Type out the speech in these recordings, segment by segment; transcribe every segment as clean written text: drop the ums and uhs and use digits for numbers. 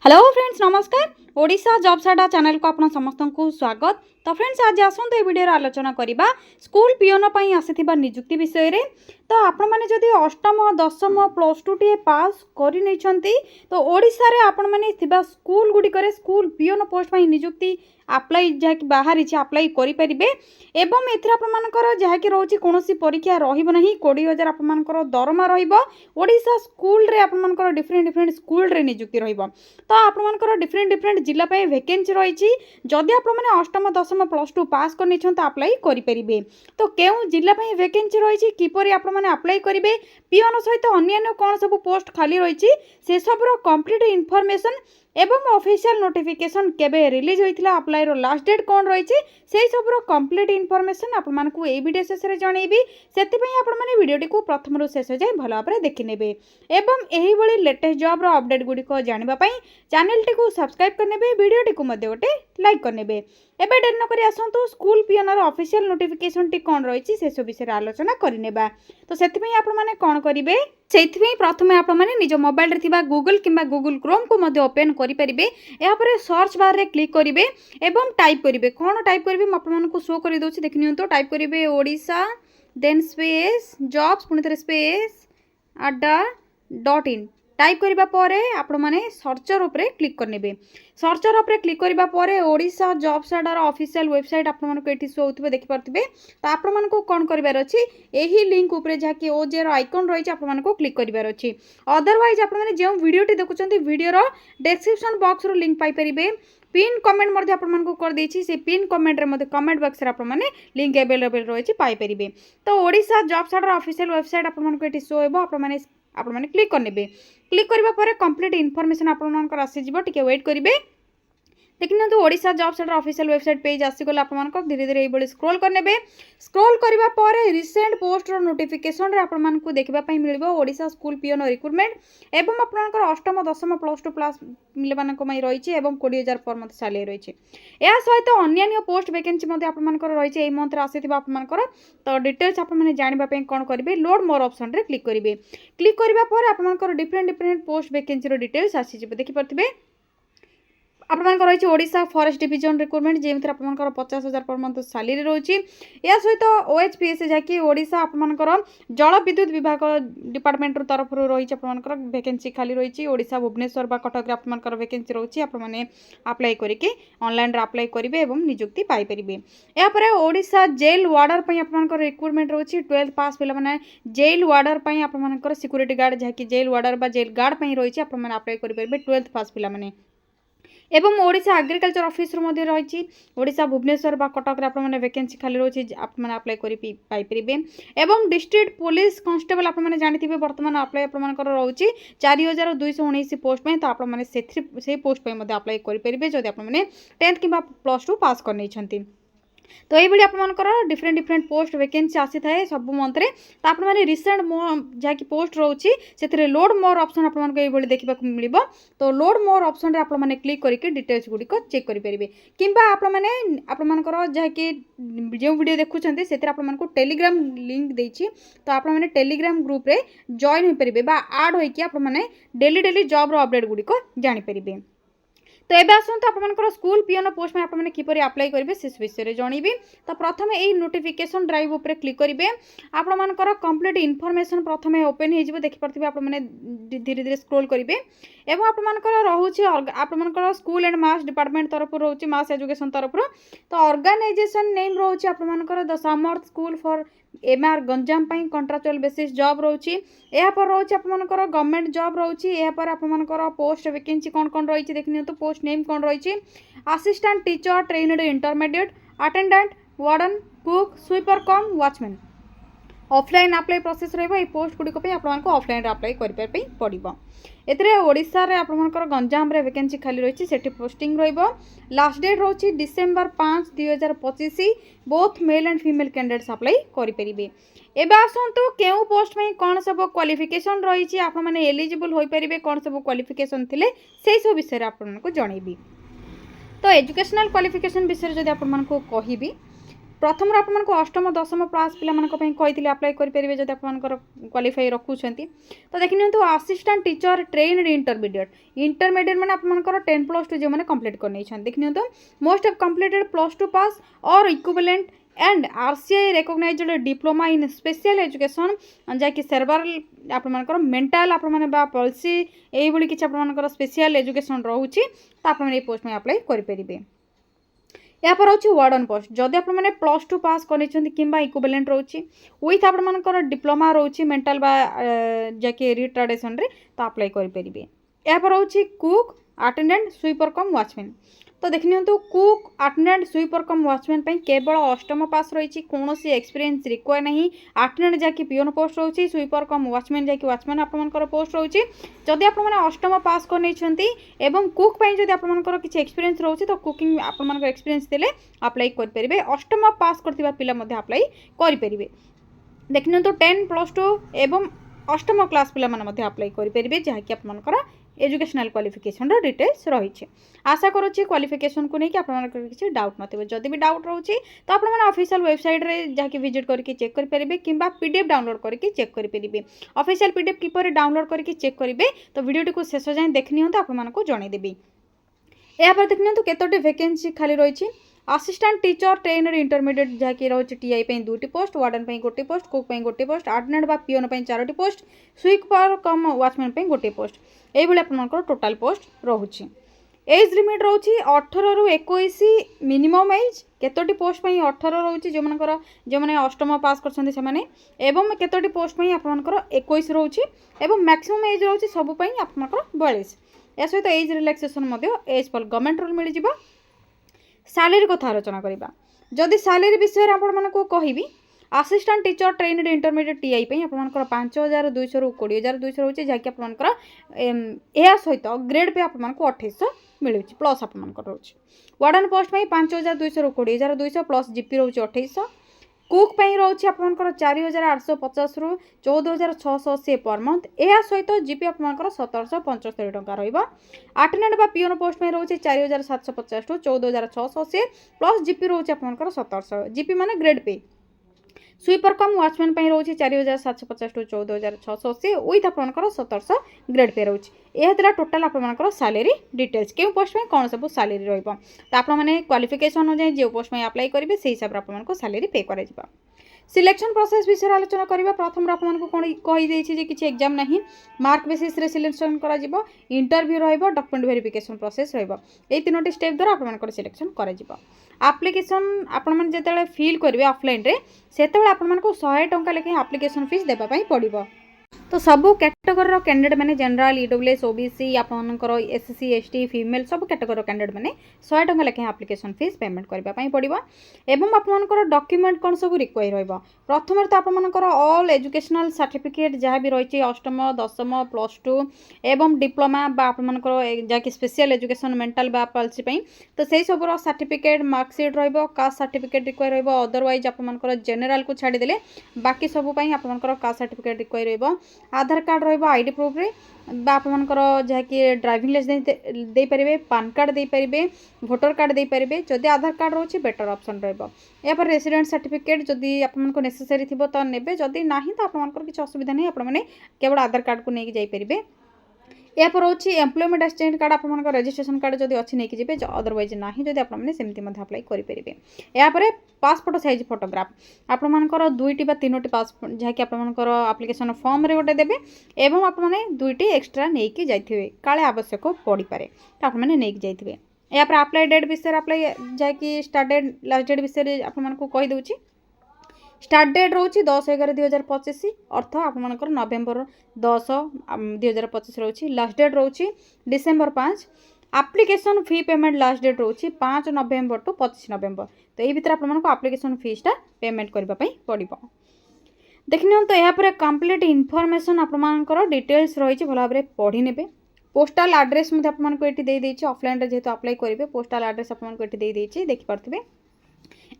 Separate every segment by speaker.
Speaker 1: Hello friends नमस्कार। Odisha job साडा channel को आपण समस्त को स्वागत। तो फ्रेंड्स आज आसंतु ए वीडियो आलोचना करिबा स्कूल पियोन पई आसीथिबा नियुक्ति विषय रे। तो आपण माने जदि अष्टम दशम प्लस टू टी पास करि नै छंती तो ओडिशा रे आपण माने थिबा स्कूल गुडी करे स्कूल पियोन पोस्ट पई नियुक्ति अप्लाई जहाँकि बाहर अप्लाई करेंगे एवं एथि आपर जहाँकि रोचे कौन परीक्षा रही 20,000 आपर दरमा रोडा स्कूल रे आपर डिफरेंट डिफरेंट स्कूल रे नियुक्ति तो आपर डिफरेंट डिफरेंट जिला वैकेंसी रही जदि आपने अष्टम दशम प्लस टू पास कर अप्लाई करेंगे तो क्यों जिला वैकेंसी रही किपर अप्लाई करेंगे पियोन सहित अन्य कौन सब पोस्ट खाली रही से सबूर कंप्लीट इनफॉरमेशन एवं ऑफिशियल नोटिफिकेशन केबे रिलीज होइथिला अप्लाई रो लास्ट डेट कौन रही से सबूर कंप्लीट इनफॉरमेशन आपण मानकु ए वीडियो शेष रे जणैबी सेति आपण माने वीडियो को प्रथम रु शेष जाय भल भाबरे देखि नेबे एवं एही बळी लेटेस्ट जॉब रो अपडेट गुडी को जानिबा पई चैनल टी को सब्सक्राइब करनेबे वीडियो टी को मध्ये गोटे लाइक करनेबे। एबे डेर न करी आसंतु स्कूल पियोन रो ऑफिशियल नोटिफिकेशन टी कौन रही से सब विषय आलोचना करनेबा। तो सेति आपण माने कोन करिवे से प्रथम आप निज मोबाइल रे थिबा गूगल किंबा गूगल क्रोम को मध्य ओपन करेंगे यापर सर्च बार रे क्लिक करेंगे एवं टाइप करेंगे कौन टाइप करेंगे आपको शो कर दूसरी देखि नियंतो टाइप करेंगे ओडिशा देन स्पेस जॉब्स पुणी थे स्पेस .in टाइप करबा परे आपण माने सर्चर उपरे क्लिक करनेबे सर्चर उपरे क्लिक करबा परे ओडिशा जॉब साडार ऑफिशियल वेबसाइट आपण मानको एठी शो होतबे देखि परतिबे तो आपण मानको कोन करबार अछि एही लिंक उपरे जाके ओजे रो आइकन रही आपण मानको क्लिक करबार अछि। अदरवाइज आपण माने जे वीडियो टी देखुचंती वीडियो रो डिस्क्रिप्शन बॉक्स रो लिंक पाई परिबे पिन कमेंट मध्ये आपण मानको कर देछि से पिन कमेंट रे मध्ये कमेंट बॉक्स रे आपण माने लिंक अवेलेबल रही पाई परिबे। तो ओडिशा जॉब साडार ऑफिशियल वेबसाइट आपण मानको एठी शो हेबो आपण माने क्लिक करनेबे क्लिक करबा परे कंप्लीट इनफॉरमेशन आपण मानकर आसी जिवो टिके वेट करिवे देखिन तो Odisha job centre official website page आसीगला आपन धीरे धीरे ये स्क्रोल करनेबे स्क्रोल करबा परे रिसेंट पोस्ट रो नोटिफिकेशन रे आपन मानकु देखबा पई मिलबो ओडिशा स्कूल पियोन रिक्रूटमेंट एवं आपनकर अष्टम दशम प्लस टू क्लास मिले मानक मई रहिछि एवं 20,000 पर मंथ सैलरी रहिछि या सहित अन्य पोस्ट वैकेंसी मध्ये आपन मानकर रहिछि एई मंथ रे आसीथिबा आपन मानकर तो डिटेल्स आपन माने जानिबा पई कोन करिवे लोड मोर ऑप्शन रे क्लिक करिवे क्लिक करबा परे आपन मानकर डिफरेंट डिफरेंट पोस्ट वैकेंसी रो डिटेल्स आसी जिवो देखि परथिबे आपन रही ओडिशा फॉरेस्ट डिवीजन रिक्रूटमेंट जेमथि आपन 50,000 पर मंथ सैलरी रही या सहित OHPS जहाँकि ओडिशा आपनकर जल विद्युत विभाग डिपार्टमेंट तरफ रही आपनकर वैकेंसी खाली रही ओडिशा भुवनेश्वर बा कटक आपनकर वैकेंसी रही आपने अप्लाई करके ऑनलाइन रे अप्लाई करेंगे और नियुक्ति पाई परिबे। या परे ओडिशा जेल वार्डर पई आपनकर रिक्रूटमेंट रही 12th पास पिला माने जेल वार्डर पई आपनकर सिक्यूरिटी गार्ड जहाँकि जेल वार्डर बा जेल गार्ड पई रही आपन अप्लाई करि परिबे 12th पास पिला माने एवं ओडिशा एग्रीकल्चर ऑफिस रही ओडिशा भुवनेश्वर बा कटक आपने वैकेंसी खाली रही आपने अप्लाई करेंगे एवं डिस्ट्रिक्ट पुलिस कांस्टेबल आपने जानी बर्तमान अप्लाई आपर रोचे 4,219 पोस्ट में तो आपने से पोस्ट पर अप्लाई करेंगे जब आपने 10th कि प्लस टू पास कर तो ये आपर डिफरेंट डिफरेंट पोस्ट वैकेंसी आसी थाए सब मंथ रे तो आप रिसेंट जहाँकि पोस्ट रोचे से लोड मोर ऑप्शन आपको देखा मिल तो लोड मोर ऑप्शन रे आपने क्लिक करके डिटेल्स गुड़िक चेक करेंगे कि आपर जहाँकि जो वीडियो देखुं से आपको टेलीग्राम लिंक देती तो आपने टेलीग्राम ग्रुप रे जॉइन हो पारे आड होने डेली डेली जॉब रो अपडेट गुड़िक जानीपर। तो ये आसतु आप स्कूल पियोन पोस्ट में आपने किपर अप्लाई करेंगे से विषय जनइबी। तो प्रथम यही नोटिफिकेशन ड्राइव उपर क्लिक करेंगे आपर कंप्लीट इनफॉरमेशन प्रथम ओपन हो देखिपे आपने धीरे धीरे स्क्रोल करेंगे एवं आपर रोचे आपर स्कूल एंड मास डिपार्टमेंट तरफ रोचे मास एजुकेशन तरफ तो ऑर्गेनाइजेशन नेम रोचे आपर the Samarth school for MR Ganjam contractual basis job रोचे या पर रोचे आपर गवर्नमेंट जॉब रोचे या पर आपर पोस्ट वैकेंसी कौन कौन रही देखिए तो पोस्ट नेम कौन रही assistant teacher trained intermediate attendant warden cook sweeper cum watchman offline apply process रही पोस्ट गुड़िक आपको ऑफलाइन अप्लाई करें पड़ो एथिरे ओडिशा रे आपनकर गंजाम रे वैकेंसी खाली रही सेठी पोस्टिंग रहिबो लास्ट डेट रोची December 5 2025 both male and female candidates apply करि परिबे। एबे आसंतु केउ पोस्ट में कौन सब क्वालिफिकेशन रही आप माने एलिजिबल होई परिबे कौन सब क्वालिफिकेशन थिले सेही सब विषय आपनको जणैबी। तो एजुकेशनल क्वालिफिकेशन विषय जदि आपनको कहिबी प्रथम आपको अष्टम दशम क्लास पे कही अप्लाई करेंगे जब आप क्वालिफाई रखुंट तो देखि नियंतु असिस्टेंट टीचर ट्रेन्ड इंटरमीडिएट मैंने आपंकर 10+2 जो मैंने कंप्लीट कर देखि नियंतु मोस्ट ऑफ कंप्लीटेड +2 पास और equivalent and RCI recognised diploma in special education जहाँकि सेर्बरल आपर मेंटल आप पॉलिसी यही किसी आपर स्पेशल एजुकेशन रोचे तो आप पोस्ट में अप्लाई करेंगे। या पर हूँ वार्डन पोस्ट जदि आप +2 पास कर इक्विवेलेंट रोचे विथ आपर डिप्लोमा रोचे मेंटल जहाँकि रिट्राडेसन तो अप्लाई करेंगे। या पर हूँ cook attendant sweeper cum watchman तो देखि नियंतु cook attendant sweeper cum watchman केवल अष्टम पास रही कौन एक्सपीरियंस रिक्वायर नहीं। अटेंडेंट जहाँकि पिओन पोस्ट रोचे स्वीपर कम वॉचमैन जहाँकि वॉचमैन आपर पोस्ट रोचे जदि आप अष्टम पास कर कुक जदि आपर किसी एक्सपीरियंस रोचे तो कुकिंग आपर एक्सपीरियंस देले अप्लाई करेंगे। अष्टम पास करथिबा पिला मध्ये अप्लाई करेंगे। देखि नियंतु 10+2 एवं अष्टम क्लास पिला माने अप्लाई करेंगे जहाँकि आपर एजुकेशनल क्वालिफिकेशन डिटेल्स रही। आशा करुच्ची क्वालिफिकेशन को लेकिन आपको किसी डाउट नथिबो जदि भी डाउट रोचे तो आप ऑफिशियल वेबसाइट रे जाके विजिट करके चेक कर पारे किंबा पीडीएफ डाउनलोड करके चेक कर पारे। ऑफिशियल पीडीएफ किपर डाउनलोड करके चेक करेंगे तो वीडियो को शेष जाए देखनी हो तो आपको जनईदेवी। या पर देखनी तो केतोटी वैकेंसी खाली रही असिस्टेंट टीचर ट्रेन्ड इंटरमीडिएट जहाँकि रोचे टीआई 2टी post warden 1 post cook 1 post attendant बा पिओन 4टी post sweeper cum watchman 1 post ये आपंकर टोटाल पोस्ट रोचे। एज लिमिट रोचे 18 रु 21 मिनिमम एज केतोटी पोस्ट 18 रोचे जो मनकर जो मैंने अष्टम पास कर केतोटी पोस्ट आपंकर 21 रोचे एवं मैक्सिमम एज रोचे सबुपाई आपंकर 42। या सहित एज रिलैक्सेशन एज पर गवर्नमेंट रूल मिल जाए। सैलरी कथा आलोचना करवा जदि सैलरी विषय आपको कहबी assistant teacher trained intermediate TI आपंकर 5200 रु 20200 रोचे जहाँकि आपंकर यह सहित ग्रेड पे आपको 2800 मिलूँ प्लस आपंकर रोचे। वार्डन पोस्ट 5200 रु 20200 प्लस जीपी रोचे 2800। कुक रोचे आपंकर 4850 रु 14680 पर मंथ यह सहित जीपी आपंकर 1775 टंका रहा। अटेंडेंट बा पिओन पोस्ट रोचे 4750 रु 14680 प्लस जीपी रोचे आपंकर 1700 जीपी माने grade pay. Sweeper cum watchman रोचे 4750 रु 14680 विथ आपंकर 1700 ग्रेड पे रोचे। यह टोटाल आपंकर सैलरी डिटेल्स क्यों पोस्ट में कौन सब सैलरी रही आपने क्वालिफिकेशन अनुसार जो पोस्ट में अप्लाई करेंगे से हिसाब से आपको सैलरी पे कर सिलेक्शन प्रोसेस विषय आलोचना करवा। प्रथम आपको कौन कहीदे किसी एग्जाम नहीं मार्क बेसिस रे सिलेक्शन करा जीवो इंटरव्यू रहिबो डॉक्यूमेंट वेरिफिकेशन प्रोसेस रहिबो ए तीनोटी स्टेप द्वारा आपन सिलेक्शन करा जीवो। एप्लिकेशन आपण जेतेबेले फिल करेंगे ऑफलाइन रे सेतेबेले आपण 100 टंका लेके एप्लिकेशन फीस देबा पई पड़िबो। तो सबू कैटेगोरी कैंडिडेट मैंने जनरल ईडब्ल्यूएस ओबीसी आपंकर एससी एसटी फीमेल सब कैटेगोरी कैंडिडेट मैंने 100 टंका लेखे एप्लिकेशन फीस पेमेंट करने पड़ो। एवं आपंकर डॉक्यूमेंट कौन सब रिक्वायर रहिबो प्रथम तो आपंकर ऑल एजुकेशनल सर्टिफिकेट जहाँ भी रही अष्टम दशम +2 एवं डिप्लोमा आपंकर जहाँकि स्पेशल एजुकेशन मेंटल पॉलिसी तो से सब सर्टिफिकेट मार्कसीट रहिबो कास्ट सर्टिफिकेट रिक्वायर रहिबो। अदरवाइज आपंकर जनरल को छाड़देले बाकी सबूपाई आपंकर कास्ट सर्टिफिकेट रिक्वायर रहिबो। आधार कार्ड रहिबो आईडी प्रूफ रे आपंकर जहाँकि ड्राइविंग लाइसेंस दे पारे पान कार्ड दे पारे भोटर कार्ड दे पारे जदि आधार कार्ड रोचे बेटर ऑप्शन रहिबो। या पर रेसिडेंट सर्टिफिकेट जदि आपको नेसेसरी थिबो तो नेबे जदि नाही तो आपंकर किसी असुविधा नहीं आपने केवल आधार कार्ड को लेकिन जाइए। या पर हूँ एम्प्लॉयमेंट असिस्टेंट कार्ड आपंकर रजिस्ट्रेशन कार्ड जब अच्छी नहीं जी अदरवाइज ना जब आपने सेमती अप्लाई करेंगे। यापर पासपोर्ट साइज फोटोग्राफ आपंकर 2टी बा 3टी पासपोर्ट जहाँकि आपंकर एप्लिकेशन फॉर्म रे गोटे देवे एवं आपने 2टी एक्सट्रा नहीं जाइए काले आवश्यक पड़ पाए तो आपने नहीं जाइए। यापर अप्लाई डेट विषय अप्लाई जहाँकि स्टार्ट डेट लास्ट डेट विषय आपको कहीदे स्टार्ट डेट रोचे 10/11/2025 अर्थ आपंकर नवेम्बर 10/2025 रोचे। लास्ट डेट रोचे December 5। Application fee payment last date रोचे 5 नवेम्बर टू 25 नवेम्बर तो ये भितर आपको एप्लिकेशन फीसटा पेमेंट करने पड़ो। देखने तो यहाँ कंप्लीट इनफॉरमेशन आपंकर डिटेल्स रही भल भाव पढ़ी ने। पोस्टाल एड्रेस आपको ये देदेछि ऑफलाइन जेहेतु अप्लाई करेंगे पोस्टाल एड्रेस आपको ये देदेछि देखिपे।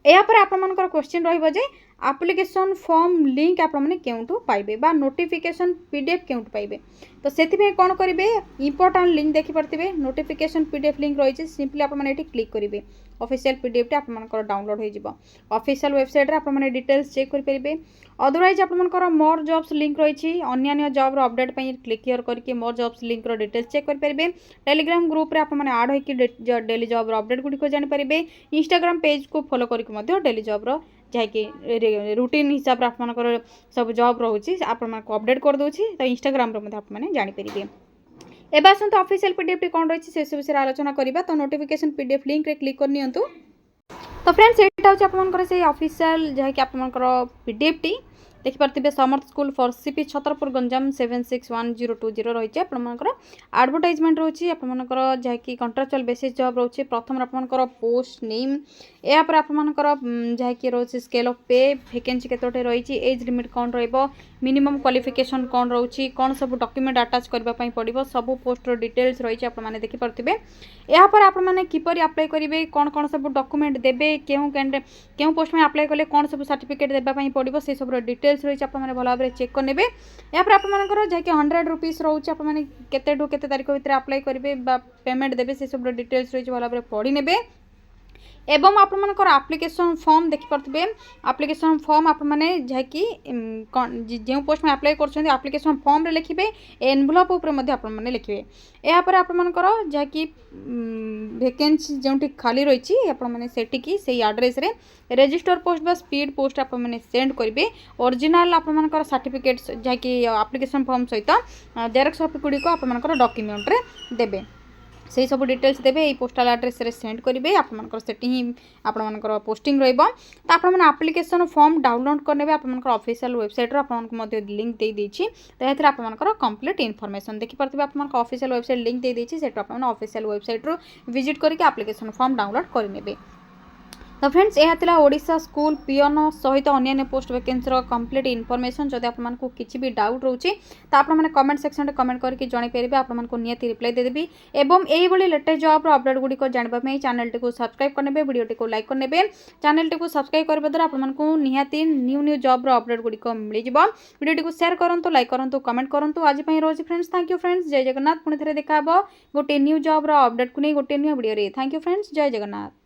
Speaker 1: यापर आपंकर क्वेश्चन रही एप्लिकेशन फॉर्म लिंक आपने क्यों पाइबे बा नोटिफिकेशन पीडीएफ क्यों पाइबे तो से कौन करेंगे इंपोर्टाट लिंक देखिपे नोटिफिकेशन पीडीएफ लिंक रही सिंपली आपने क्लिक करेंगे ऑफिशियल पीडीएफ आपमनकर डाउनलोड हो जिवो ऑफिशियल वेबसाइट रे आपमने डिटेल्स चेक कर परिबे अदरवाइज आपमनकर मोर जॉब्स लिंक रही अन्य जॉब रो अपडेट पई क्लिक हियर करके मोर जॉब्स लिंक रो डिटेल्स चेक कर परिबे टेलीग्राम ग्रुप रे आपमने ऐड होई कि डेली जॉब रो अपडेट गुडी को जानि परिबे इंस्टाग्राम पेज को फॉलो करके मध्य डेली जॉब रो जहाँकि रूटीन हिसाब से आपमनकर सब जॉब रोचे आपको अपडेट कर दूची तो इंस्टाग्राम रे आप जानीपर एवं आसतु ऑफिशियल पीडीएफ कौन रही है से विषय आलोचना करवा तो नोटिफिकेशन पीडीएफ लिंक रे क्लिक करनी तो फ्रेंड्स यहाँ हूँ से ऑफिशियल जहाँकि आपमनकर पीडीएफ टी देखिपे Samarth school for CP Chhatrapur Ganjam 761020 रही है आडवर्टाइजमेंट रोचे आपमनकर जहाँकि कंट्राक्चुअल बेसिस जॉब रोचे प्रथम आपमनकर पोस्ट नेम यापर आपमनकर जहाँकि रोचे स्केल ऑफ पे वैकेंसी केतोटे रही एज लिमिट कौन रहिबो मिनिमम क्वालिफिकेशन कौन रोची कौन सब डॉक्यूमेंट अटैच करने पड़ो सब पोस्टर डिटेल्स रही है देखिपे यापर आपने किपर अप्लाई करेंगे कौन कौन सब डॉक्यूमेंट देवे क्यों पोस्ट में अप्लाई कले कौन सब सर्टिफिकेट देवाई पड़ो से सब डिटेल्स रही है आपने भल भाव चेक करने यापर आपंकर जहाँकि 100 रुपीज रोचे आपने केते तारीख भितर अप्लाई करेंगे पेमेंट देवे से सब डिटेल्स रही है भल भाव पढ़ी ने एवं आपमनकर एप्लिकेशन फॉर्म देखिपे एप्लिकेशन फॉर्म आपने जहाँकि जो पोस्ट में अप्लाई कर एप्लिकेशन फॉर्म रे लिखे एनवलप आपने लिखे यापर आपमनकर जहाँकि वैकेंसी जो खाली रही आपठी से एड्रेस रे रजिस्टर पोस्ट बा स्पीड पोस्ट आपने सेंड करेंगे ओरिजिनल आपमनकर सर्टिफिकेट जहाँकि एप्लिकेशन फॉर्म सहित जेरॉक्स कॉपी गुड़ी को आपमनकर डॉक्यूमेंट रे देबे से सब डिटेल्स देवे ये पोस्टाल एड्रेस रे सेंड करेंगे आपमनकर सेठी ही आपमनकर पोस्टिंग रहिबो तो आपमन एप्लिकेशन फॉर्म डाउनलोड करने आपमनकर ऑफिशियल वेबसाइट रो आपमनक मध्य लिंक दे देछि तो एथरे आपमनकर कंप्लीट इन्फॉर्मेशन देखि परथिबे आपमनकर ऑफिशियल वेबसाइट लिंक दे देछि सेट आपमन ऑफिशियल वेबसाइट रो विजिट करके एप्लिकेशन फॉर्म डाउनलोड करि नेबे तो फ्रेंड्स यह ओडिशा स्कूल पियन सहित अन्य पोस्ट वैकेंसी कंप्लीट इनफॉरमेशन जब आपको किसी भी डाउट रोचे तो आपने कमेंट सेक्शन में कमेंट करके जन पारे आपको निहाती रिप्लाई देदेवी एवं यही लेटेस्ट जॉब अपडेट गुड़ी जानवाई चैनल टी सब्सक्राइब करने वीडियो टी लाइक करने चैनल टी सब्सक्राइब करने द्वारा आपको निहाती न्यू जॉब अपडेट गुड़ी मिल वीडियो टी शेयर करूँ लाइक करूँ कमेंट करूँ आज रोज friends thank you friends Jai Jagannath पुणी थे देखा गोटे न्यू जॉब अपडेट को नहीं गोटे new video thank you friends Jai Jagannath.